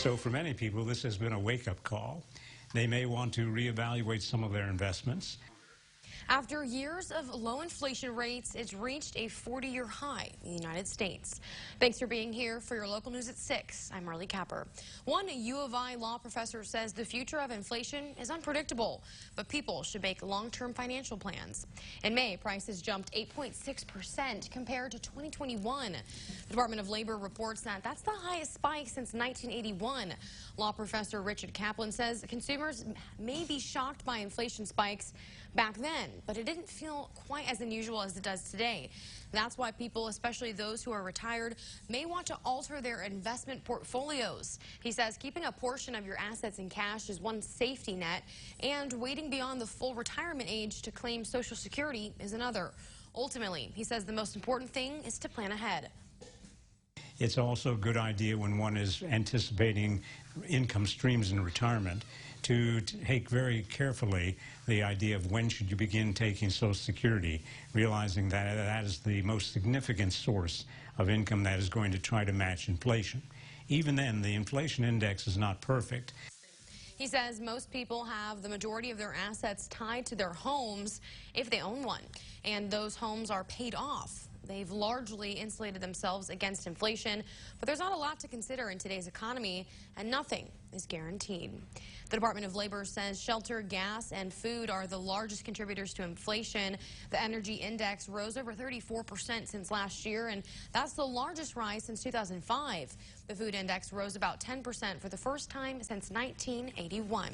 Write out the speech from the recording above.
So for many people, this has been a wake-up call. They may want to reevaluate some of their investments. After years of low inflation rates, it's reached a 40-year high in the United States. Thanks for being here for your local news at 6. I'm Marley Capper. One U of I law professor says the future of inflation is unpredictable, but people should make long-term financial plans. In May, prices jumped 8.6% compared to 2021. The Department of Labor reports that that's the highest spike since 1981. Law professor Richard Kaplan says consumers may be shocked by inflation spikes back then, but it didn't feel quite as unusual as it does today. That's why people, especially those who are retired, may want to alter their investment portfolios. He says keeping a portion of your assets in cash is one safety net, and waiting beyond the full retirement age to claim Social Security is another. Ultimately, he says the most important thing is to plan ahead. It's also a good idea when one is anticipating income streams in retirement to take very carefully the idea of when should you begin taking Social Security, realizing that that is the most significant source of income that is going to try to match inflation. Even then, the inflation index is not perfect. He says most people have the majority of their assets tied to their homes if they own one, and those homes are paid off. They've largely insulated themselves against inflation, but there's not a lot to consider in today's economy, and nothing is guaranteed. The Department of Labor says shelter, gas, and food are the largest contributors to inflation. The energy index rose over 34% since last year, and that's the largest rise since 2005. The food index rose about 10% for the first time since 1981.